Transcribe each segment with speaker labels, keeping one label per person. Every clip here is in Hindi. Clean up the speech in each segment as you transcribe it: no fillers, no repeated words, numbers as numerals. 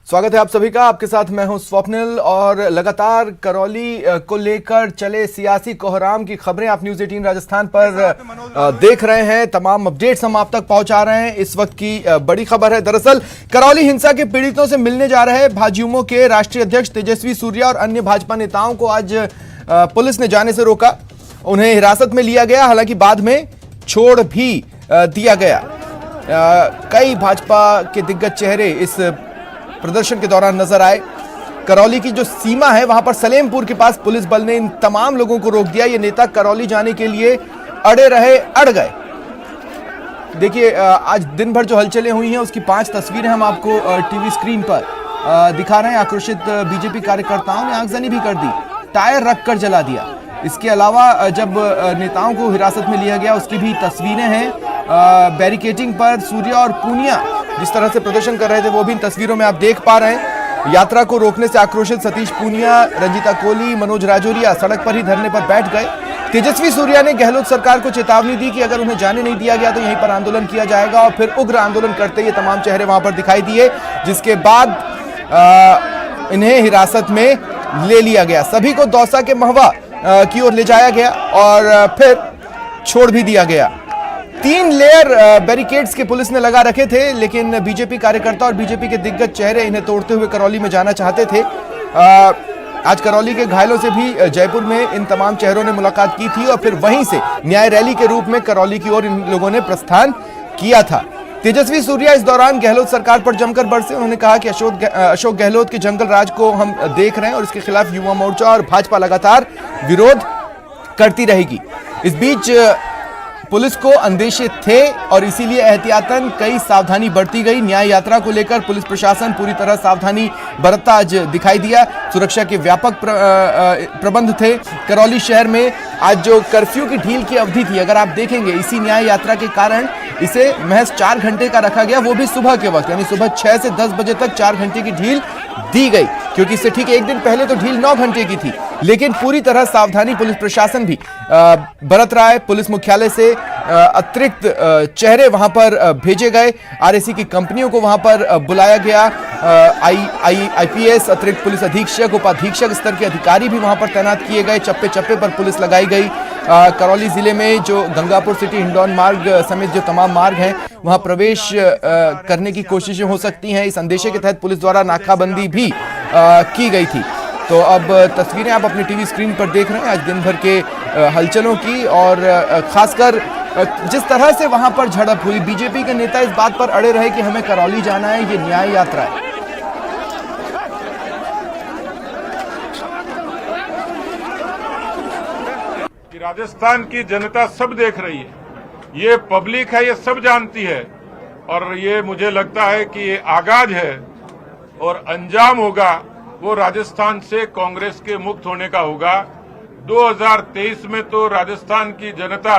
Speaker 1: स्वागत है आप सभी का। आपके साथ मैं हूं स्वप्निल और लगातार करौली को लेकर चले सियासी कोहराम की खबरें आप न्यूज़ 18 राजस्थान पर देख रहे हैं। तमाम अपडेट्स हम आप तक पहुंचा रहे हैं। इस वक्त की बड़ी खबर है, दरअसल करौली हिंसा के पीड़ितों से मिलने जा रहे भाजयुमो के राष्ट्रीय अध्यक्ष तेजस्वी सूर्या और अन्य भाजपा नेताओं को आज पुलिस ने जाने से रोका। उन्हें हिरासत में लिया गया, हालांकि बाद में छोड़ भी दिया गया। कई भाजपा के दिग्गज चेहरे इस प्रदर्शन के दौरान नजर आए। करौली की जो सीमा है वहां पर सलेमपुर के पास पुलिस बल ने इन तमाम लोगों को रोक दिया। ये नेता करौली जाने के लिए अड़े रहे, अड़ गए। देखिए, आज दिन भर जो हलचलें हुई हैं उसकी 5 तस्वीरें हम आपको टीवी स्क्रीन पर दिखा रहे हैं। आक्रोशित बीजेपी कार्यकर्ताओं ने आगजनी भी कर दी, टायर रखकर जला दिया। इसके अलावा जब नेताओं को हिरासत में लिया गया उसकी भी तस्वीरें हैं। बैरिकेडिंग पर सूर्या और पूनिया जिस तरह से प्रदर्शन कर रहे थे वो भी इन तस्वीरों में आप देख पा रहे हैं। यात्रा को रोकने से आक्रोशित सतीश पूनिया, रंजीता कोहली, मनोज राजौरिया सड़क पर ही धरने पर बैठ गए। तेजस्वी सूर्या ने गहलोत सरकार को चेतावनी दी कि अगर उन्हें जाने नहीं दिया गया तो यहीं पर आंदोलन किया जाएगा, और फिर उग्र आंदोलन करते ये तमाम चेहरे वहां पर दिखाई दिए, जिसके बाद इन्हें हिरासत में ले लिया गया। सभी को दौसा के महवा की ओर ले जाया गया और फिर छोड़ भी दिया गया। 3 लेयर बैरिकेड्स के पुलिस ने लगा रखे थे, लेकिन बीजेपी कार्यकर्ता और बीजेपी के दिग्गज चेहरे इन्हें तोड़ते हुए करौली में जाना चाहते थे। आज करौली के घायलों से भी जयपुर में इन तमाम चेहरों ने मुलाकात की थी और फिर वहीं से न्याय रैली के रूप में करौली की ओर इन लोगों ने प्रस्थान किया था। तेजस्वी सूर्या इस दौरान गहलोत सरकार पर जमकर बरसे। उन्होंने कहा कि अशोक गहलोत के जंगल राज को हम देख रहे हैं और इसके खिलाफ युवा मोर्चा और भाजपा लगातार विरोध करती रहेगी। इस बीच पुलिस को अंदेशे थे और इसीलिए एहतियातन कई सावधानी बरती गई। न्याय यात्रा को लेकर पुलिस प्रशासन पूरी तरह सावधानी बरतता आज दिखाई दिया। सुरक्षा के व्यापक प्रबंध थे। करौली शहर में आज जो कर्फ्यू की ढील की अवधि थी, अगर आप देखेंगे इसी न्याय यात्रा के कारण इसे महज 4 घंटे का रखा गया, वो भी सुबह के वक्त, यानी सुबह 6 से 10 बजे तक 4 घंटे की ढील दी गई, क्योंकि इससे ठीक एक दिन पहले तो ढील 9 घंटे की थी। लेकिन पूरी तरह सावधानी पुलिस प्रशासन भी बरत रहा है। पुलिस मुख्यालय से अतिरिक्त चेहरे वहां पर भेजे गए। आरएसी की कंपनियों को वहां पर बुलाया गया। आईपीएस, अतिरिक्त पुलिस अधीक्षक, उपाधीक्षक स्तर के अधिकारी भी वहां पर तैनात किए गए। चप्पे चप्पे पर पुलिस लगाई गई। करौली जिले में जो गंगापुर सिटी हिंडौन मार्ग समेत जो तमाम मार्ग हैं वहां प्रवेश करने की कोशिशें हो सकती हैं। इस अंदेशे के तहत पुलिस द्वारा नाकाबंदी भी की गई थी। तो अब तस्वीरें आप अपनी टीवी स्क्रीन पर देख रहे हैं आज दिन भर के हलचलों की, और खासकर जिस तरह से वहां पर झड़प हुई। बीजेपी के नेता इस बात पर अड़े रहे कि हमें करौली जाना है, ये न्याय यात्रा है।
Speaker 2: राजस्थान की जनता सब देख रही है, ये पब्लिक है, ये सब जानती है, और ये मुझे लगता है कि ये आगाज है और अंजाम होगा वो राजस्थान से कांग्रेस के मुक्त होने का होगा। 2023 में तो राजस्थान की जनता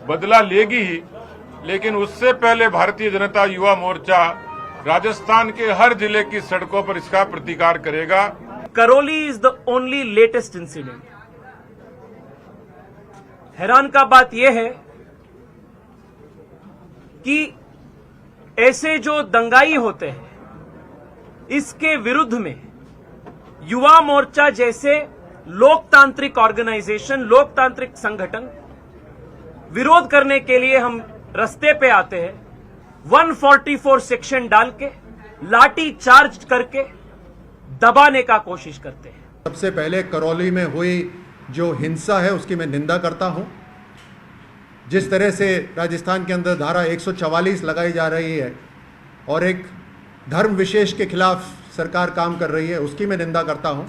Speaker 2: बदला लेगी ही, लेकिन उससे पहले भारतीय जनता युवा मोर्चा राजस्थान के हर जिले की सड़कों पर इसका प्रतिकार करेगा।
Speaker 3: Karauli is the only latest incident. हैरान का बात यह है कि ऐसे जो दंगाई होते हैं इसके विरुद्ध में युवा मोर्चा जैसे लोकतांत्रिक ऑर्गेनाइजेशन, लोकतांत्रिक संगठन विरोध करने के लिए हम रास्ते पे आते हैं। 144 सेक्शन डाल के लाठी चार्ज करके दबाने का कोशिश करते हैं।
Speaker 4: सबसे पहले करौली में हुई जो हिंसा है उसकी मैं निंदा करता हूं। जिस तरह से राजस्थान के अंदर धारा 144 लगाई जा रही है और एक धर्म विशेष के खिलाफ सरकार काम कर रही है, उसकी मैं निंदा करता हूं।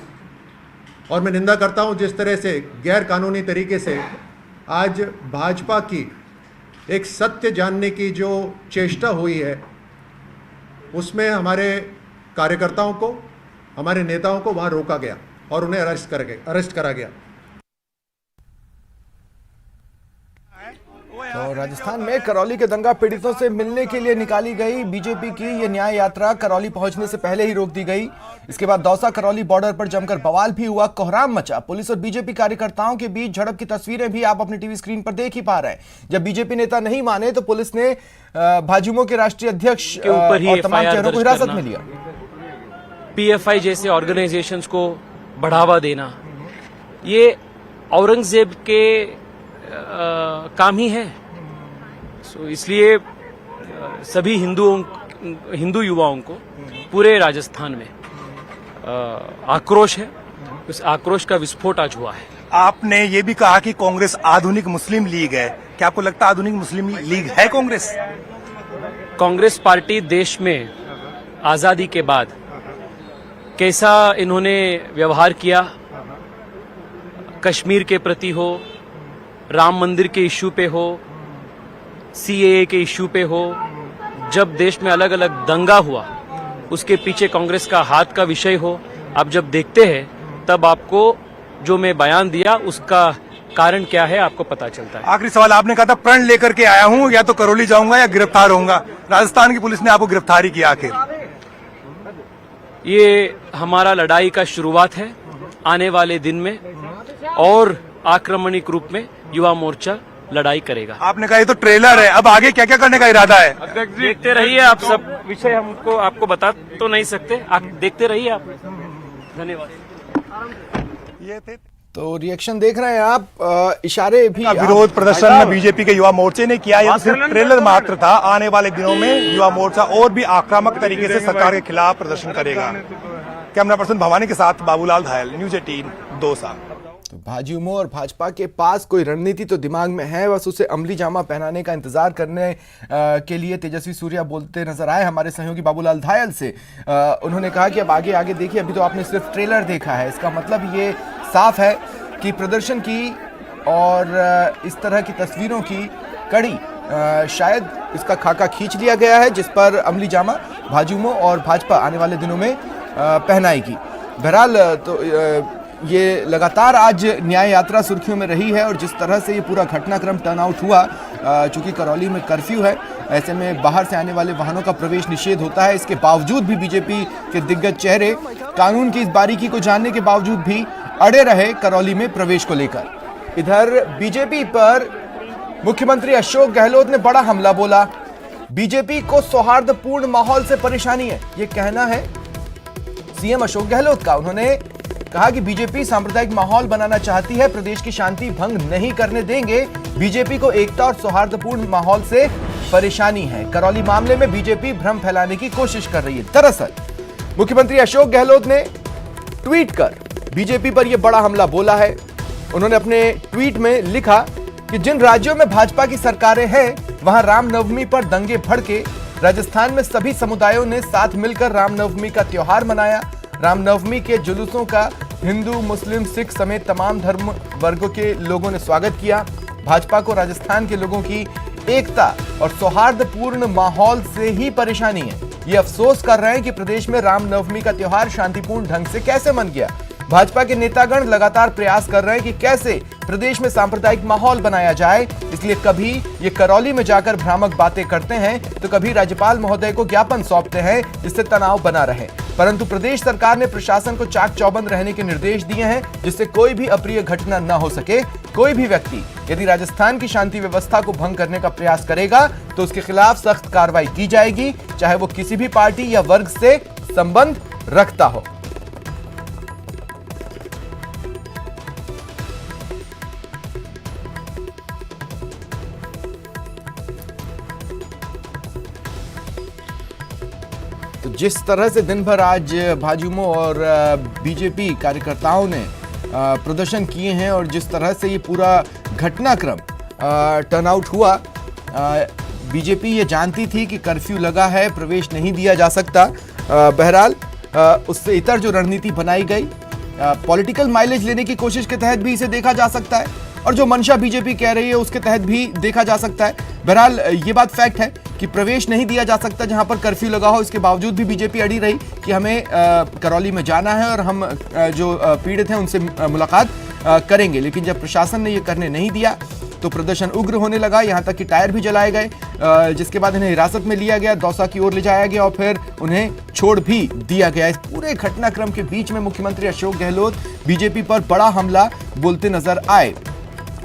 Speaker 4: और मैं निंदा करता हूं जिस तरह से गैर कानूनी तरीके से आज भाजपा की एक सत्य जानने की जो चेष्टा हुई है उसमें हमारे कार्यकर्ताओं को, हमारे नेताओं को वहां रोका गया और उन्हें अरेस्ट करा गया।
Speaker 1: तो राजस्थान में करौली के दंगा पीड़ितों से मिलने के लिए निकाली गई बीजेपी की ये न्याय यात्रा करौली पहुंचने से पहले ही रोक दी गई। इसके बाद दौसा करौली बॉर्डर पर जमकर बवाल भी हुआ, कोहराम मचा। पुलिस और बीजेपी कार्यकर्ताओं के बीच झड़प की तस्वीरें भी आप अपनी टीवी स्क्रीन पर देख ही पा रहे हैं। जब बीजेपी नेता नहीं माने तो पुलिस ने भाजयुमो के राष्ट्रीय अध्यक्ष और तमाम चेहरों को हिरासत में लिया।
Speaker 3: पीएफआई जैसे ऑर्गेनाइजेशंस को बढ़ावा देना, ये औरंगजेब के काम ही है। सो इसलिए सभी हिंदू युवाओं को पूरे राजस्थान में आक्रोश है। उस आक्रोश का विस्फोट आज हुआ है।
Speaker 5: आपने ये भी कहा कि कांग्रेस आधुनिक मुस्लिम लीग है, क्या आपको लगता है आधुनिक मुस्लिम लीग है कांग्रेस?
Speaker 3: कांग्रेस पार्टी देश में आजादी के बाद कैसा इन्होंने व्यवहार किया, कश्मीर के प्रति हो, राम मंदिर के इश्यू पे हो, सीएए के इश्यू पे हो, जब देश में अलग अलग दंगा हुआ उसके पीछे कांग्रेस का हाथ का विषय हो, आप जब देखते हैं तब आपको जो मैं बयान दिया उसका कारण क्या है आपको पता चलता है।
Speaker 5: आखिरी सवाल, आपने कहा था प्रण लेकर के आया हूं, या तो करौली जाऊंगा या गिरफ्तार होऊंगा। राजस्थान की पुलिस ने आपको गिरफ्तारी किया आखिर।
Speaker 3: ये हमारा लड़ाई का शुरुआत है। आने वाले दिन में और आक्रमणिक रूप में युवा मोर्चा लड़ाई करेगा।
Speaker 5: आपने कहा ये तो ट्रेलर है, अब आगे क्या क्या करने का इरादा है?
Speaker 3: देखते रहिए आप, सब विषय हमको आपको बता तो नहीं सकते, आप देखते रहिए आप। धन्यवाद।
Speaker 5: ये थे
Speaker 1: तो रिएक्शन देख रहे हैं आप, इशारे भी
Speaker 5: विरोध प्रदर्शन में बीजेपी के युवा मोर्चे ने किया। यह सिर्फ ट्रेलर मात्र था। आने वाले दिनों में युवा मोर्चा और भी आक्रामक तरीके से सरकार के खिलाफ प्रदर्शन करेगा। कैमरा पर्सन भवानी के साथ बाबूलाल धायल, न्यूज 18 दौसा।
Speaker 1: तो भाजयुमो और भाजपा के पास कोई रणनीति तो दिमाग में है, बस उसे अमली जामा पहनाने का इंतजार करने के लिए तेजस्वी सूर्या बोलते नजर आए हमारे सहयोगी बाबूलाल धायल से। उन्होंने कहा कि अब आगे आगे देखिए, अभी तो आपने सिर्फ ट्रेलर देखा है, इसका मतलब ये साफ है कि प्रदर्शन की और इस तरह की तस्वीरों की कड़ी शायद इसका खाका खींच लिया गया है, जिस पर अमली जामा भाजयुमो और भाजपा आने वाले दिनों में पहनाएगी। बहरहाल तो ये लगातार आज न्याय यात्रा सुर्खियों में रही है और जिस तरह से ये पूरा घटनाक्रम टर्न आउट हुआ, चूंकि करौली में कर्फ्यू है, ऐसे में बाहर से आने वाले वाहनों का प्रवेश निषेध होता है। इसके बावजूद भी बीजेपी के दिग्गज चेहरे कानून की इस बारीकी को जानने के बावजूद भी अड़े रहे करौली में प्रवेश को लेकर। इधर बीजेपी पर मुख्यमंत्री अशोक गहलोत ने बड़ा हमला बोला। बीजेपी को सौहार्दपूर्ण माहौल से परेशानी है, ये कहना है सीएम अशोक गहलोत का। उन्होंने कहा कि बीजेपी सांप्रदायिक माहौल बनाना चाहती है, प्रदेश की शांति भंग नहीं करने देंगे। बीजेपी को एकता और सौहार्दपूर्ण माहौल से परेशानी है। करौली मामले में बीजेपी भ्रम फैलाने की कोशिश कर रही है। दरअसल मुख्यमंत्री अशोक गहलोत ने ट्वीट कर बीजेपी पर यह बड़ा हमला बोला है। उन्होंने अपने ट्वीट में लिखा कि जिन राज्यों में भाजपा की सरकारें हैं, वहां रामनवमी पर दंगे भड़के। राजस्थान में सभी समुदायों ने साथ मिलकर रामनवमी का त्योहार मनाया। रामनवमी के जुलूसों का हिंदू, मुस्लिम, सिख समेत तमाम धर्म वर्गों के लोगों ने स्वागत किया। भाजपा को राजस्थान के लोगों की एकता और सौहार्दपूर्ण माहौल से ही परेशानी है। ये अफसोस कर रहे हैं कि प्रदेश में रामनवमी का त्योहार शांतिपूर्ण ढंग से कैसे मन गया। भाजपा के नेतागण लगातार प्रयास कर रहे हैं कि कैसे प्रदेश में सांप्रदायिक माहौल बनाया जाए, इसलिए कभी ये करौली में जाकर भ्रामक बातें करते हैं तो कभी राज्यपाल महोदय को ज्ञापन सौंपते हैं, जिससे तनाव बना रहे। परंतु प्रदेश सरकार ने प्रशासन को चाक चौबंद रहने के निर्देश दिए हैं, जिससे कोई भी अप्रिय घटना न हो सके। कोई भी व्यक्ति यदि राजस्थान की शांति व्यवस्था को भंग करने का प्रयास करेगा तो उसके खिलाफ सख्त कार्रवाई की जाएगी, चाहे वो किसी भी पार्टी या वर्ग से संबंध रखता हो। तो जिस तरह से दिन भर आज भाजयुमो और बीजेपी कार्यकर्ताओं ने प्रदर्शन किए हैं और जिस तरह से ये पूरा घटनाक्रम टर्नआउट हुआ, बीजेपी ये जानती थी कि कर्फ्यू लगा है, प्रवेश नहीं दिया जा सकता। बहरहाल उससे इतर जो रणनीति बनाई गई, पॉलिटिकल माइलेज लेने की कोशिश के तहत भी इसे देखा जा सकता है और जो मंशा बीजेपी कह रही है उसके तहत भी देखा जा सकता है। बहरहाल ये बात फैक्ट है कि प्रवेश नहीं दिया जा सकता जहां पर कर्फ्यू लगा हो। इसके बावजूद भी बीजेपी अड़ी रही कि हमें करौली में जाना है और हम जो पीड़ित हैं उनसे मुलाकात करेंगे। लेकिन जब प्रशासन ने ये करने नहीं दिया तो प्रदर्शन उग्र होने लगा, यहाँ तक कि टायर भी जलाए गए, जिसके बाद इन्हें हिरासत में लिया गया, दौसा की ओर ले जाया गया और फिर उन्हें छोड़ भी दिया गया। इस पूरे घटनाक्रम के बीच में मुख्यमंत्री अशोक गहलोत बीजेपी पर बड़ा हमला बोलते नजर आए।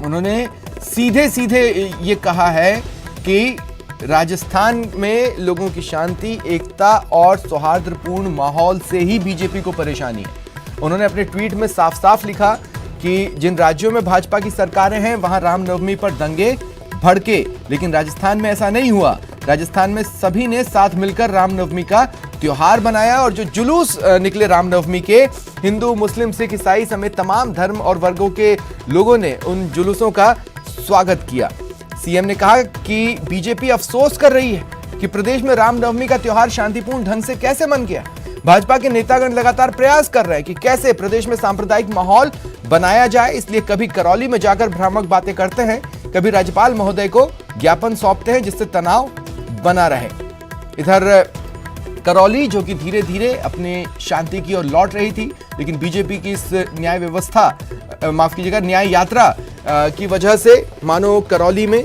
Speaker 1: उन्होंने सीधे सीधे ये कहा है कि राजस्थान में लोगों की शांति, एकता और सौहार्दपूर्ण माहौल से ही बीजेपी को परेशानी है। उन्होंने अपने ट्वीट में साफ साफ लिखा कि जिन राज्यों में भाजपा की सरकारें हैं वहां रामनवमी पर दंगे भड़के, लेकिन राजस्थान में ऐसा नहीं हुआ। राजस्थान में सभी ने साथ मिलकर रामनवमी का त्योहार बनाया और जो जुलूस निकले रामनवमी के, हिंदू, मुस्लिम, सिख, ईसाई समेत तमाम धर्म और वर्गों के लोगों ने उन जुलूसों का स्वागत किया। सीएम ने कहा कि बीजेपी अफसोस कर रही है कि प्रदेश में रामनवमी का त्योहार शांतिपूर्ण ढंग से कैसे मन गया। भाजपा के नेतागण लगातार प्रयास कर रहे हैं कि कैसे प्रदेश में सांप्रदायिक माहौल बनाया जाए, इसलिए कभी करौली में जाकर भ्रामक बातें करते हैं, कभी राज्यपाल महोदय को ज्ञापन सौंपते हैं जिससे तनाव बना रहे। इधर करौली जो कि धीरे धीरे अपने शांति की ओर लौट रही थी, लेकिन बीजेपी की इस न्याय व्यवस्था, माफ कीजिएगा, न्याय यात्रा की वजह से मानो करौली में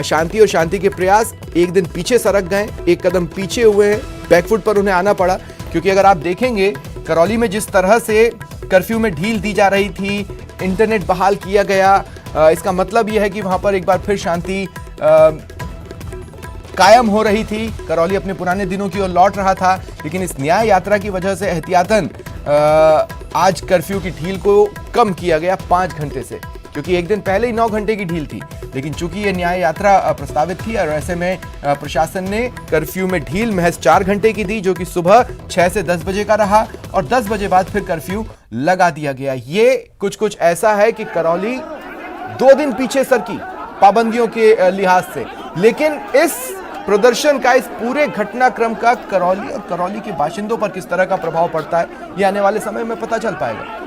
Speaker 1: शांति और शांति के प्रयास एक दिन पीछे सरक गए, एक कदम पीछे हुए हैं, बैकफुट पर उन्हें आना पड़ा। क्योंकि अगर आप देखेंगे करौली में जिस तरह से कर्फ्यू में ढील दी जा रही थी, इंटरनेट बहाल किया गया, इसका मतलब यह है कि वहां पर एक बार फिर शांति कायम हो रही थी। करौली अपने पुराने दिनों की ओर लौट रहा था, लेकिन इस न्याय यात्रा की वजह से एहतियातन आज कर्फ्यू की ढील को कम किया गया 5 घंटे से, क्योंकि एक दिन पहले ही 9 घंटे की ढील थी। लेकिन चूंकि ये न्याय यात्रा प्रस्तावित थी और ऐसे में प्रशासन ने कर्फ्यू में ढील महज 4 घंटे की दी, जो कि सुबह 6 से 10 बजे का रहा और 10 बजे बाद फिर कर्फ्यू लगा दिया गया। ये कुछ ऐसा है कि करौली 2 दिन पीछे सरकी पाबंदियों के लिहाज से, लेकिन इस प्रदर्शन का, इस पूरे घटनाक्रम का करौली और करौली के बाशिंदों पर किस तरह का प्रभाव पड़ता है, ये आने वाले समय में पता चल पाएगा।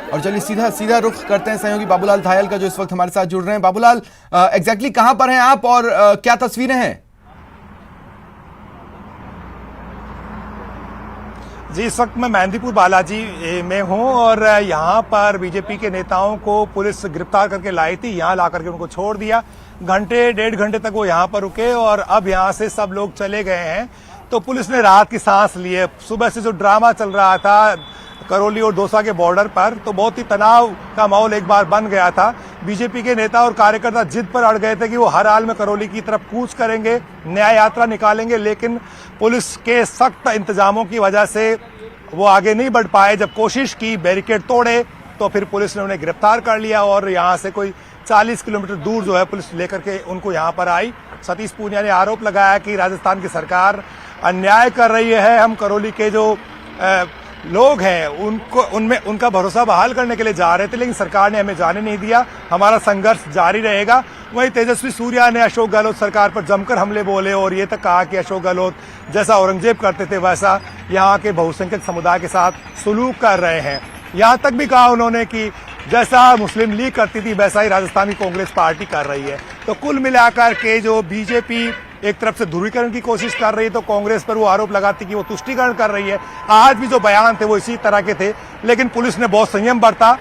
Speaker 1: और चलिए सीधा रुख करते हैं सहयोगी बाबूलाल धायल का, जो इस वक्त हमारे साथ जुड़ रहे हैं। बाबूलाल, एग्जैक्टली कहां पर हैं आप और क्या तस्वीरें हैं?
Speaker 5: जी, इस वक्त मैं मेहंदीपुर बालाजी में हूं और यहां पर बीजेपी के नेताओं को पुलिस गिरफ्तार करके लाई थी, यहां ला करके उनको छोड़ दिया। घंटे 1.5 घंटे तक वो यहां पर रुके और अब यहां से सब लोग चले गए हैं। तो पुलिस ने राहत की सांस ली है। सुबह से जो ड्रामा चल रहा था करौली और दौसा के बॉर्डर पर, तो बहुत ही तनाव का माहौल एक बार बन गया था। बीजेपी के नेता और कार्यकर्ता जिद पर अड़ गए थे कि वो हर हाल में करौली की तरफ कूच करेंगे, न्याय यात्रा निकालेंगे, लेकिन पुलिस के सख्त इंतजामों की वजह से वो आगे नहीं बढ़ पाए। जब कोशिश की, बैरिकेड तोड़े, तो फिर पुलिस ने उन्हें गिरफ्तार कर लिया और यहाँ से कोई 40 किलोमीटर दूर जो है पुलिस लेकर के उनको यहाँ पर आई। सतीश पूनिया ने आरोप लगाया कि राजस्थान की सरकार अन्याय कर रही है। हम करौली के जो लोग हैं उनका भरोसा बहाल करने के लिए जा रहे थे, लेकिन सरकार ने हमें जाने नहीं दिया। हमारा संघर्ष जारी रहेगा। वहीं तेजस्वी सूर्या ने अशोक गहलोत सरकार पर जमकर हमले बोले और ये तक कहा कि अशोक गहलोत जैसा औरंगजेब करते थे वैसा यहाँ के बहुसंख्यक समुदाय के साथ सलूक कर रहे हैं। यहाँ तक भी कहा उन्होंने कि जैसा मुस्लिम लीग करती थी वैसा ही राजस्थान की कांग्रेस पार्टी कर रही है। तो कुल मिलाकर के जो बीजेपी एक तरफ से ध्रुवीकरण की कोशिश कर रही है, तो कांग्रेस पर वो आरोप लगाती कि वो तुष्टीकरण कर रही है। आज भी जो बयान थे वो इसी तरह के थे, लेकिन पुलिस ने बहुत संयम बरता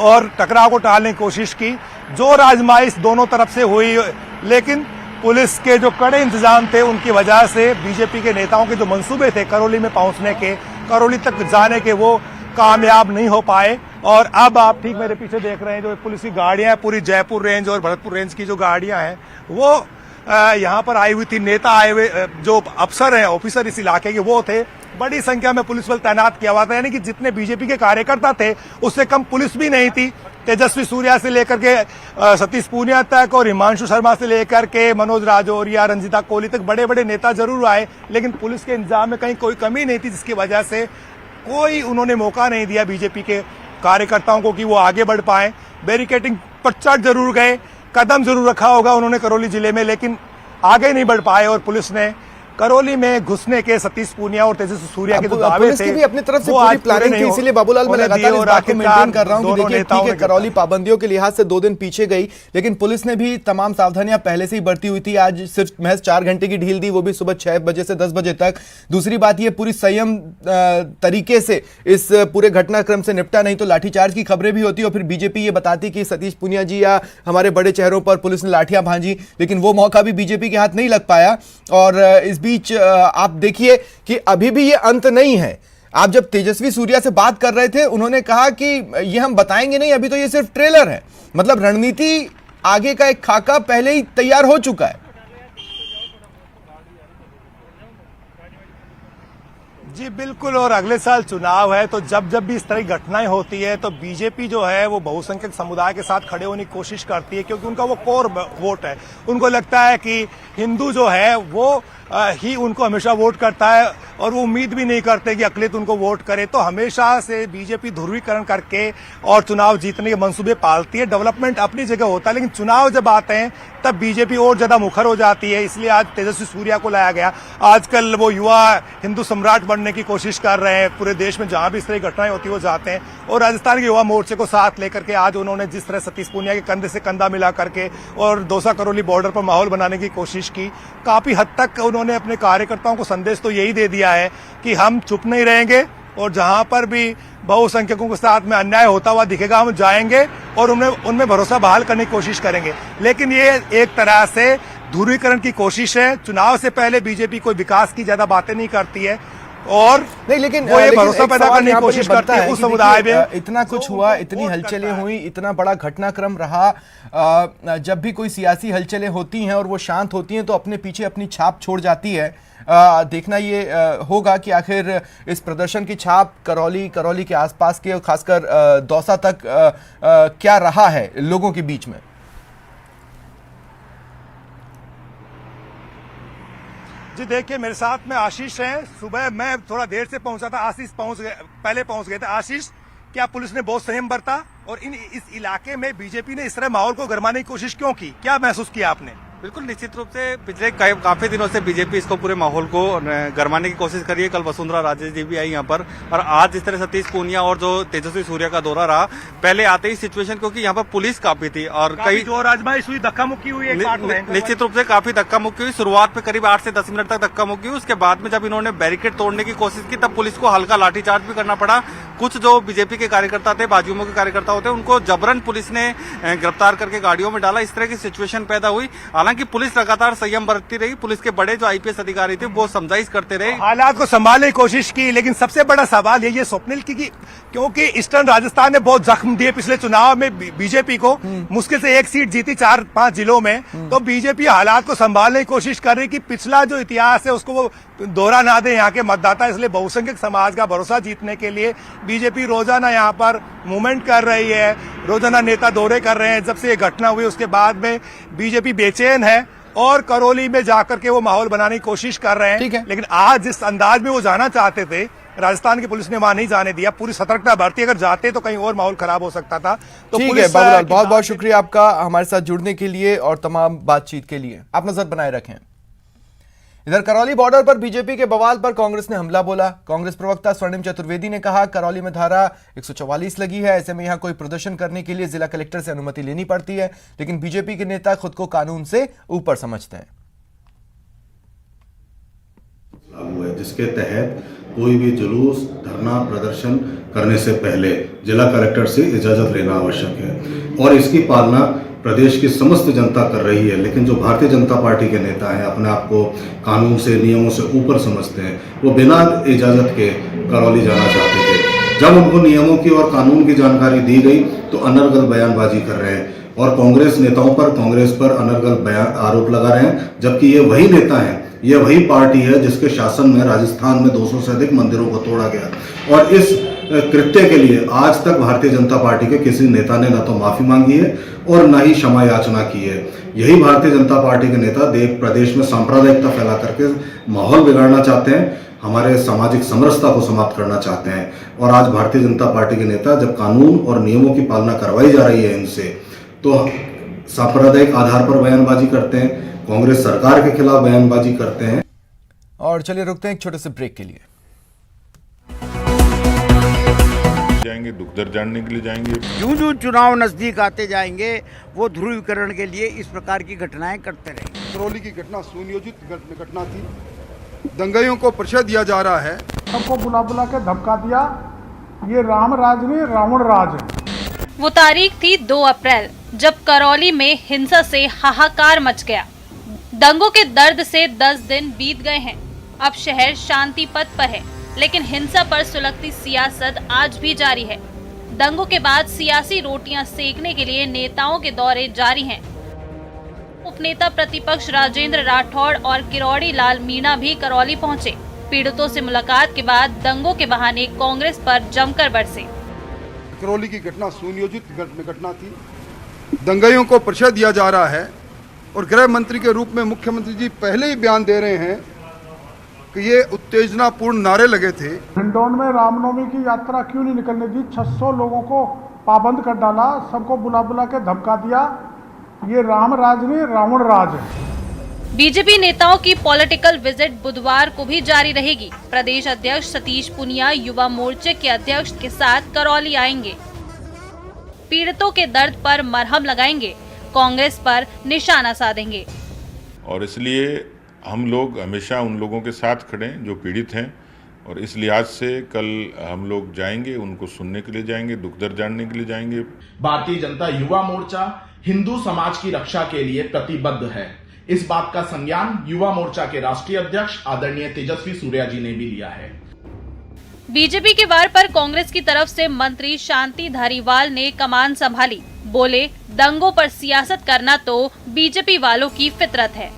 Speaker 5: और टकराव को टालने की कोशिश की। जोर आजमाइश दोनों तरफ से हुई, लेकिन पुलिस के जो कड़े इंतजाम थे उनकी वजह से बीजेपी के नेताओं के जो मंसूबे थे करौली में पहुंचने के, करौली तक जाने के, वो कामयाब नहीं हो पाए। और अब आप ठीक मेरे पीछे देख रहे हैं जो पुलिस की गाड़ियां, पूरी जयपुर रेंज और भरतपुर रेंज की जो गाड़ियां हैं वो यहाँ पर आई हुई थी। नेता आए हुए, जो अफसर हैं, ऑफिसर इस इलाके के, वो थे। बड़ी संख्या में पुलिस बल तैनात किया हुआ था, यानी कि जितने बीजेपी के कार्यकर्ता थे उससे कम पुलिस भी नहीं थी। तेजस्वी सूर्या से लेकर के सतीश पूनिया तक और हिमांशु शर्मा से लेकर के मनोज राजौरिया, रंजीता कोहली तक बड़े बड़े नेता जरूर आए, लेकिन पुलिस के इंतजाम में कहीं कोई कमी नहीं थी, जिसकी वजह से कोई उन्होंने मौका नहीं दिया बीजेपी के कार्यकर्ताओं को कि वो आगे बढ़ पाए। बैरिकेडिंग पर चढ़ जरूर गए, कदम जरूर रखा होगा उन्होंने करौली जिले में, लेकिन आगे नहीं बढ़ पाए और पुलिस ने करौली में घुसने के सतीश पूनिया और तेजस्वी सूर्या के जो दावे
Speaker 1: पुलिस
Speaker 5: थे
Speaker 1: की भी अपनी तरफ से
Speaker 5: वो
Speaker 1: पूरी
Speaker 5: आज पूरे
Speaker 1: प्लानिंग
Speaker 5: नहीं
Speaker 1: थी,
Speaker 5: हो-
Speaker 1: इसीलिए बाबूलाल मैं
Speaker 5: होने
Speaker 1: लगातार
Speaker 5: दिए
Speaker 1: इस
Speaker 5: और
Speaker 1: बात को मेंटेन कर रहा हूं कि
Speaker 5: दोनों
Speaker 1: देखिए
Speaker 5: नेताओं
Speaker 1: ठीक है
Speaker 5: ने
Speaker 1: करौली पाबंदियों के लिहाज से 2 दिन पीछे गई, लेकिन पुलिस ने भी तमाम सावधानियां पहले से ही बरती हुई थी। आज सिर्फ महज 4 घंटे की ढील दी, वो भी सुबह 6 बजे से 10 बजे तक। दूसरी बात ये पूरी संयम तरीके से इस पूरे घटनाक्रम से निपटा, नहीं तो लाठीचार्ज की खबरें भी होती और फिर बीजेपी ये बताती कि सतीश पूनिया जी या हमारे बड़े चेहरों पर पुलिस ने लाठियां भांजी, लेकिन वो मौका भी बीजेपी के हाथ नहीं लग पाया। और इस बीच आप देखिए कि अभी भी ये अंत नहीं है। आप जब तेजस्वी सूर्या से बात कर रहे थे, उन्होंने कहा कि ये हम बताएंगे नहीं, अभी तो ये सिर्फ ट्रेलर है। मतलब रणनीति आगे का एक खाका पहले ही तैयार हो चुका है।
Speaker 5: जी बिल्कुल, और अगले साल चुनाव है, तो जब जब भी इस तरह की घटनाएं होती है तो बीजेपी जो है वो बहुसंख्यक समुदाय के साथ खड़े होने की कोशिश करती है, क्योंकि उनका वो कोर वोट है। उनको लगता है कि हिंदू जो है वो ही उनको हमेशा वोट करता है और वो उम्मीद भी नहीं करते कि अकलियत उनको वोट करे। तो हमेशा से बीजेपी ध्रुवीकरण करके और चुनाव जीतने के मंसूबे पालती है। डेवलपमेंट अपनी जगह होता है, लेकिन चुनाव जब आते हैं तब बीजेपी और ज्यादा मुखर हो जाती है। इसलिए आज तेजस्वी सूर्या को लाया गया। आजकल वो युवा हिंदू सम्राट बनने की कोशिश कर रहे हैं, पूरे देश में जहां भी इस तरह की घटनाएं होती है वो जाते हैं। और राजस्थान के युवा मोर्चे को साथ लेकर के आज उन्होंने जिस तरह सतीश पूनिया के कंधे से कंधा मिला करके और दौसा करौली बॉर्डर पर माहौल बनाने की कोशिश की, काफी हद तक उन्होंने अपने कार्यकर्ताओं को संदेश तो यही दे दिया है कि हम चुप नहीं रहेंगे और जहां पर भी बहुसंख्यकों के साथ में अन्याय होता हुआ दिखेगा हम जाएंगे और उनमें भरोसा बहाल करने की कोशिश करेंगे। लेकिन ये एक तरह से ध्रुवीकरण की कोशिश है। चुनाव से पहले बीजेपी कोई विकास की ज्यादा बातें नहीं करती है और
Speaker 1: नहीं, लेकिन
Speaker 5: वो ये
Speaker 1: लेकिन
Speaker 5: भरोसा
Speaker 1: एक
Speaker 5: पैदा
Speaker 1: सवाल
Speaker 5: करने की
Speaker 1: यहाँ पर
Speaker 5: कोशिश
Speaker 1: ये बनता
Speaker 5: करते हैं
Speaker 1: है
Speaker 5: उस
Speaker 1: कि
Speaker 5: समुदाय
Speaker 1: देखिए,
Speaker 5: में।
Speaker 1: इतना कुछ हुआ, इतनी हलचलें हुई, इतना बड़ा घटनाक्रम रहा। जब भी कोई सियासी हलचलें होती हैं और वो शांत होती हैं तो अपने पीछे अपनी छाप छोड़ जाती है। देखना ये होगा कि आखिर इस प्रदर्शन की छाप करौली के आसपास के और खासकर दौसा तक क्या रहा है लोगों के बीच में।
Speaker 5: जी देखिए, मेरे साथ में आशीष हैं। सुबह मैं थोड़ा देर से पहुंचा था, आशीष पहले पहुंच गए थे। आशीष, क्या पुलिस ने बहुत संयम बरता और इस इलाके में बीजेपी ने इस तरह माहौल को गरमाने की कोशिश क्यों की? क्या महसूस किया आपने?
Speaker 6: बिल्कुल, निश्चित रूप से पिछले काफी दिनों से बीजेपी इसको पूरे माहौल को गरमाने की कोशिश कर रही है। कल वसुंधरा राजे जी भी आई यहाँ पर, और आज जिस तरह सतीश पूनिया और जो तेजस्वी सूर्या का दौरा रहा, पहले आते ही सिचुएशन, क्योंकि यहाँ पर पुलिस काफी थी और कई
Speaker 5: जोर आजमाइश हुई, धक्का मुक्की हुई,
Speaker 6: निश्चित रूप से काफी धक्का मुक्की हुई। शुरुआत में करीब 8 से 10 मिनट तक धक्का मुक्की हुई। उसके बाद में जब इन्होंने बैरिकेड तोड़ने की कोशिश की तब पुलिस को हल्का लाठीचार्ज भी करना पड़ा। कुछ जो बीजेपी के कार्यकर्ता थे, बाजुओं के कार्यकर्ता होते, उनको जबरन पुलिस ने गिरफ्तार करके गाड़ियों में डाला। इस तरह की सिचुएशन पैदा हुई। हालांकि पुलिस लगातार संयम बरतती रही। पुलिस के बड़े जो आईपीएस अधिकारी थे वो समझाइश करते रहे,
Speaker 5: हालात को संभालने की कोशिश की। लेकिन सबसे बड़ा सवाल ये स्वप्निल की क्योंकि ईस्टर्न राजस्थान ने बहुत जख्म दिए पिछले चुनाव में बीजेपी को, मुश्किल से 1 सीट जीती 4-5 जिलों में। तो बीजेपी हालात को संभालने की कोशिश कर रही कि पिछला जो इतिहास है उसको वो दोहरा ना दे यहाँ के मतदाता। इसलिए बहुसंख्यक समाज का भरोसा जीतने के लिए बीजेपी रोजाना यहाँ पर मूवमेंट कर रही है, रोजाना नेता दौरे कर रहे हैं। जब से ये घटना हुई उसके बाद में बीजेपी बेचैन है और करौली में जाकर के वो माहौल बनाने की कोशिश कर रहे हैं। लेकिन आज जिस अंदाज में वो जाना चाहते थे, राजस्थान की पुलिस ने वहां नहीं जाने दिया। पूरी सतर्कता बरती, अगर जाते तो कहीं और माहौल खराब हो सकता था। तो
Speaker 1: ठीक है बाबूलाल, बहुत बहुत शुक्रिया आपका हमारे साथ जुड़ने के लिए और तमाम बातचीत के लिए। आप नजर बनाए रखें। इधर करौली बॉर्डर पर बीजेपी के बवाल पर कांग्रेस ने हमला बोला। कांग्रेस प्रवक्ता स्वर्णिम चतुर्वेदी ने कहा, करौली में धारा 144 लगी है, ऐसे में यहां कोई प्रदर्शन करने के लिए जिला कलेक्टर से अनुमति लेनी पड़ती है। लेकिन बीजेपी के नेता खुद को कानून से ऊपर समझते हैं।
Speaker 7: लागू है जिसके तहत कोई भी जुलूस, धरना, प्रदर्शन करने से पहले जिला कलेक्टर से इजाजत लेना आवश्यक है और इसकी पालना प्रदेश की समस्त जनता कर रही है। लेकिन जो भारतीय जनता पार्टी के नेता हैं, अपने आप को कानून से, नियमों से ऊपर समझते हैं, वो बिना इजाजत के करौली जाना चाहते थे। जब उनको नियमों की और कानून की जानकारी दी गई तो अनर्गल बयानबाजी कर रहे हैं और कांग्रेस नेताओं पर, कांग्रेस पर अनर्गल आरोप लगा रहे हैं, जबकि ये वही नेता हैं, ये वही पार्टी है जिसके शासन में राजस्थान में 200 से अधिक मंदिरों को तोड़ा गया। और इस कृत्य के लिए आज तक भारतीय जनता पार्टी के किसी नेता ने न तो माफी मांगी है और न ही क्षमा याचना की है। यही भारतीय जनता पार्टी के नेता प्रदेश में सांप्रदायिकता फैला करके माहौल बिगाड़ना चाहते हैं, हमारे सामाजिक समरसता को समाप्त करना चाहते हैं। और आज भारतीय जनता पार्टी के नेता जब कानून और नियमों की पालना करवाई जा रही है इनसे, तो सांप्रदायिक आधार पर बयानबाजी करते हैं, कांग्रेस सरकार के खिलाफ बयानबाजी करते हैं।
Speaker 1: और चलिए रुकते हैं एक छोटे से ब्रेक के लिए।
Speaker 2: जाएंगे, दुख दर्द जानने के लिए जाएंगे।
Speaker 8: जो चुनाव नजदीक आते जाएंगे वो ध्रुवीकरण के लिए इस प्रकार की घटनाएं करते रहेंगे।
Speaker 9: करौली की घटना सुनियोजित घटना थी, दंगाइयों को परिचय दिया जा रहा है।
Speaker 10: सबको बुला बुला के धमका दिया, ये राम राज नहीं रावण राज है।
Speaker 11: वो तारीख थी 2 अप्रैल जब करौली में हिंसा से हाहाकार मच गया। दंगों के दर्द से 10 दिन बीत गए हैं। अब शहर शांति पथ पर है, लेकिन हिंसा पर सुलगती सियासत आज भी जारी है। दंगों के बाद सियासी रोटियां सेकने के लिए नेताओं के दौरे जारी हैं। उपनेता प्रतिपक्ष राजेंद्र राठौड़ और किरोड़ी लाल मीणा भी करौली पहुंचे। पीड़ितों से मुलाकात के बाद दंगों के बहाने कांग्रेस पर जमकर बरसे।
Speaker 9: करौली की घटना सुनियोजित घटना थी, दंगाइयों को परिचय दिया जा रहा है और गृह मंत्री के रूप में मुख्यमंत्री जी पहले ही बयान दे रहे हैं कि ये उत्तेजनापूर्ण नारे लगे थे।
Speaker 10: हिंडौन में रामनवमी की यात्रा क्यों नहीं निकलने दी? 600 लोगों को पाबंद कर डाला, सबको बुला बुला के धमका दिया, ये राम राज नहीं रावण राज है।
Speaker 11: बीजेपी नेताओं की पॉलिटिकल विजिट बुधवार को भी जारी रहेगी। प्रदेश अध्यक्ष सतीश पुनिया युवा मोर्चे के अध्यक्ष के साथ करौली आएंगे। पीड़ितों के दर्द पर मरहम लगाएंगे, कांग्रेस पर निशाना साधेंगे।
Speaker 2: और इसलिए हम लोग हमेशा उन लोगों के साथ खड़े हैं जो पीड़ित हैं, और इस लिहाज से कल हम लोग जाएंगे, उनको सुनने के लिए जाएंगे, दुख दर्द जानने के लिए जाएंगे।
Speaker 12: भारतीय जनता युवा मोर्चा हिंदू समाज की रक्षा के लिए प्रतिबद्ध है। इस बात का संज्ञान युवा मोर्चा के राष्ट्रीय अध्यक्ष आदरणीय तेजस्वी सूर्या जी ने भी लिया है।
Speaker 11: बीजेपी के वार पर कांग्रेस की तरफ से मंत्री शांति धारीवाल ने कमान संभाली। बोले, दंगों पर सियासत करना तो बीजेपी वालों की फितरत है।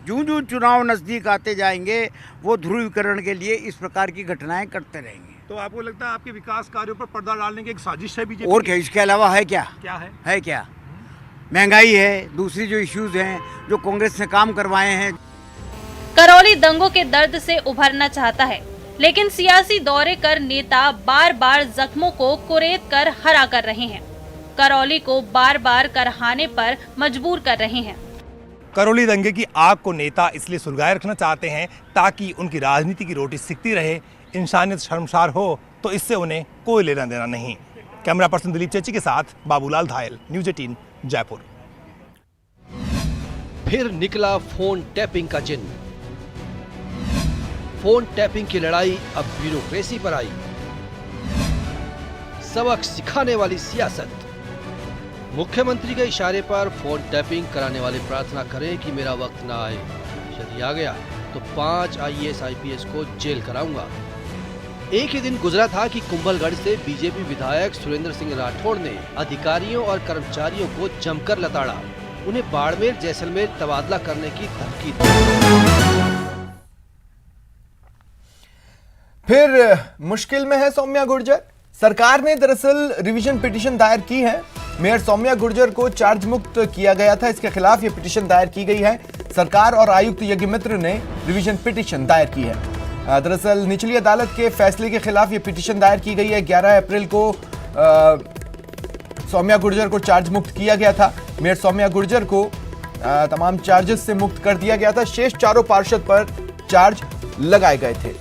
Speaker 8: जो चुनाव नजदीक आते जाएंगे वो ध्रुवीकरण के लिए इस प्रकार की घटनाएं करते रहेंगे।
Speaker 5: तो आपको लगता है आपके विकास कार्यों पर पर्दा डालने की एक साजिश है बीजेपी?
Speaker 8: और क्या, इसके अलावा है क्या?
Speaker 5: है
Speaker 8: क्या? महंगाई है, दूसरी जो इश्यूज हैं जो कांग्रेस ने काम करवाए हैं।
Speaker 11: करौली दंगों के दर्द से उभरना चाहता है, लेकिन सियासी दौरे कर नेता बार बार जख्मों को कुरेद कर हरा कर रहे हैं। करौली को बार बार करहाने पर मजबूर कर रहे हैं।
Speaker 5: करौली दंगे की आग को नेता इसलिए सुलगाए रखना चाहते हैं ताकि उनकी राजनीति की रोटी सिकती रहे, इंसानियत शर्मसार हो, तो इससे उन्हें कोई लेना देना नहीं। कैमरा पर्सन दिलीप चेची के साथ बाबूलाल धायल, न्यूज़ 18 जयपुर।
Speaker 13: फिर निकला फोन टैपिंग का जिन। फोन टैपिंग की लड़ाई अब ब्यूरोक्रेसी पर आई। सबक सिखाने वाली सियासत। मुख्यमंत्री के इशारे पर फोन टैपिंग कराने वाले प्रार्थना करें कि मेरा वक्त ना आए, यदि आ गया तो 5 IAS IPS को जेल कराऊंगा। एक ही दिन गुजरा था कि कुंभलगढ़ से बीजेपी विधायक सुरेंद्र सिंह राठौड़ ने अधिकारियों और कर्मचारियों को जमकर लताड़ा। उन्हें बाड़मेर जैसलमेर तबादला करने की धमकी दी।
Speaker 1: फिर मुश्किल में है सौम्या गुर्जर। सरकार ने दरअसल रिवीजन पिटीशन दायर की है। मेयर सौम्या गुर्जर को चार्ज मुक्त किया गया था, इसके खिलाफ ये पिटीशन दायर की गई है। सरकार और आयुक्त यज्ञमित्र ने रिवीजन पिटीशन दायर की है। दरअसल निचली अदालत के फैसले के खिलाफ ये पिटीशन दायर की गई है। 11 अप्रैल को सौम्या गुर्जर को चार्ज मुक्त किया गया था। मेयर सौम्या गुर्जर को तमाम चार्जेस से मुक्त कर दिया गया था। शेष चारों पार्षद पर चार्ज लगाए गए थे,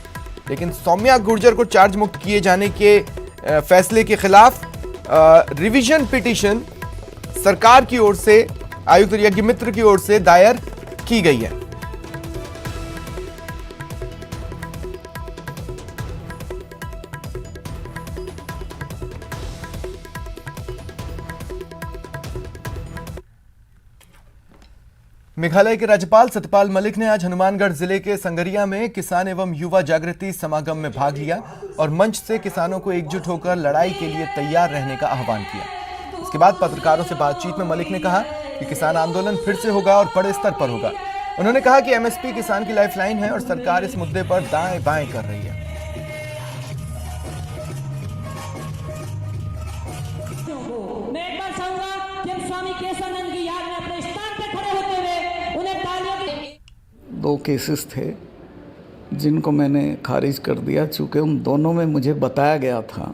Speaker 1: लेकिन सौम्या गुर्जर को चार्ज मुक्त किए जाने के फैसले के खिलाफ रिवीजन पिटीशन सरकार की ओर से, आयुक्त यज्ञमित्र की ओर से दायर की गई है। मेघालय के राज्यपाल सत्यपाल मलिक ने आज हनुमानगढ़ जिले के संगरिया में किसान एवं युवा जागृति समागम में भाग लिया और मंच से किसानों को एकजुट होकर लड़ाई के लिए तैयार रहने का आह्वान किया। इसके बाद पत्रकारों से बातचीत में मलिक ने कहा कि किसान आंदोलन फिर से होगा और बड़े स्तर पर होगा। उन्होंने कहा कि MSP किसान की लाइफलाइन है और सरकार इस मुद्दे पर दाएं बाएं कर रही है।
Speaker 14: दो केसेस थे जिनको मैंने खारिज कर दिया, चूँकि उन दोनों में मुझे बताया गया था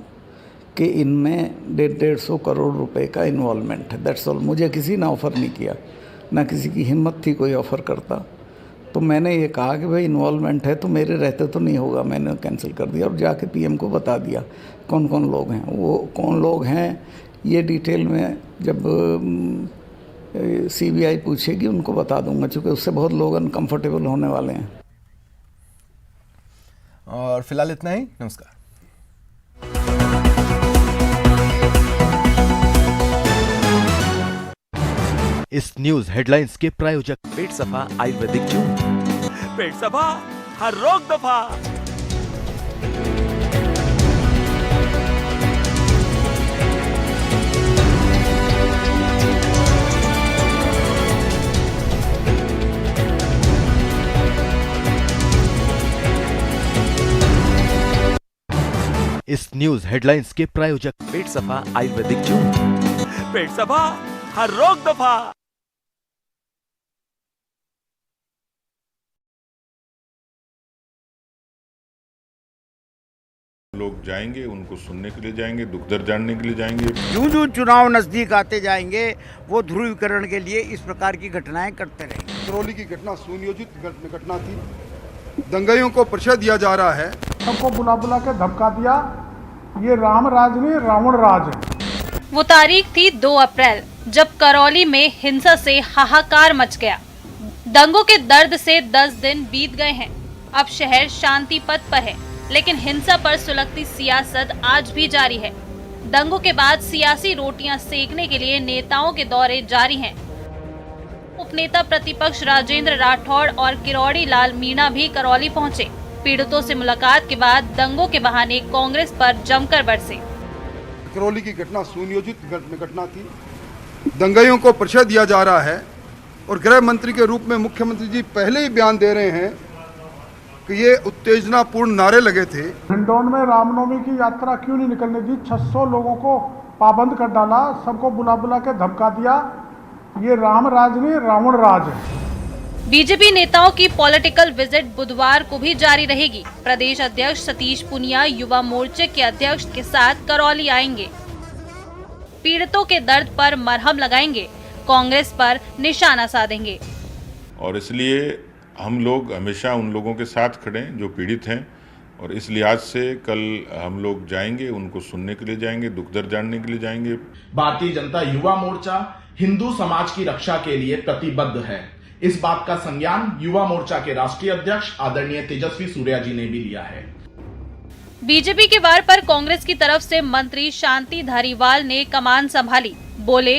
Speaker 14: कि इनमें 150 करोड़ रुपए का इन्वॉल्वमेंट है। That's all. मुझे किसी ने ऑफ़र नहीं किया, ना किसी की हिम्मत थी कोई ऑफ़र करता। तो मैंने ये कहा कि भाई इन्वॉल्वमेंट है तो मेरे रहते तो नहीं होगा, मैंने कैंसिल कर दिया और जाके पीएम को बता दिया कौन कौन लोग हैं। वो कौन लोग हैं ये डिटेल में जब सीबीआई पूछेगी उनको बता दूंगा, क्योंकि उससे बहुत लोग अनकंफर्टेबल होने वाले हैं।
Speaker 1: और फिलहाल इतना ही, नमस्कार।
Speaker 15: इस न्यूज हेडलाइंस के प्रायोजक
Speaker 16: पेट सफा आयुर्वेदिक जूस,
Speaker 3: पेट सफा हर रोग दफा।
Speaker 15: इस न्यूज हेडलाइंस के प्रायोजक
Speaker 16: पेट सफा आयुर्वेदिक जूस,
Speaker 3: पेट सफा हर रोग दफा।
Speaker 2: लोग जाएंगे, उनको सुनने के लिए जाएंगे, दुख दर्द जानने के लिए जाएंगे।
Speaker 8: यूं यूं चुनाव नजदीक आते जाएंगे वो ध्रुवीकरण के लिए इस प्रकार की घटनाएं करते रहेंगे।
Speaker 9: करौली की घटना सुनियोजित घटना थी, दंगाइयों को परिचय दिया जा रहा है,
Speaker 10: सबको बुला बुला के धमका दिया। ये राम राज नहीं रावण राज है।
Speaker 11: वो तारीख थी 2 अप्रैल जब करौली में हिंसा से हाहाकार मच गया। दंगों के दर्द से 10 दिन बीत गए हैं। अब शहर शांति पथ पर है, लेकिन हिंसा पर सुलगती सियासत आज भी जारी है। दंगों के बाद सियासी रोटियां सेकने के लिए नेताओं के दौरे जारी हैं। उपनेता प्रतिपक्ष राजेंद्र राठौड़ और किरोड़ी लाल मीणा भी करौली पहुंचे। पीड़ितों से मुलाकात के बाद दंगों के बहाने कांग्रेस पर जमकर बरसे।
Speaker 9: करौली की घटना सुनियोजित घटना थी, दंगाइयों को परिचय दिया जा रहा है और गृह मंत्री के रूप में मुख्यमंत्री जी पहले ही बयान दे रहे हैं कि ये उत्तेजनापूर्ण नारे लगे थे।
Speaker 10: हिंडौन में रामनवमी की यात्रा क्यों नहीं निकलने दी? 600 लोगों को पाबंद कर डाला, सबको बुला बुला के धमका दिया। ये राम राज नहीं रावण राज है।
Speaker 11: बीजेपी नेताओं की पॉलिटिकल विजिट बुधवार को भी जारी रहेगी। प्रदेश अध्यक्ष सतीश पुनिया युवा मोर्चे के अध्यक्ष के साथ करौली आएंगे। पीड़ितों के दर्द पर मरहम लगाएंगे, कांग्रेस पर निशाना साधेंगे।
Speaker 2: और इसलिए हम लोग हमेशा उन लोगों के साथ खड़े हैं जो पीड़ित हैं, और इस लिहाज से कल हम लोग जाएंगे, उनको सुनने के लिए जाएंगे, दुख दर्द जानने के लिए जाएंगे।
Speaker 12: भारतीय जनता युवा मोर्चा हिंदू समाज की रक्षा के लिए प्रतिबद्ध है। इस बात का संज्ञान युवा मोर्चा के राष्ट्रीय अध्यक्ष आदरणीय तेजस्वी सूर्या जी ने भी लिया है।
Speaker 11: बीजेपी के वार पर कांग्रेस की तरफ से मंत्री शांति धारीवाल ने कमान संभाली। बोले,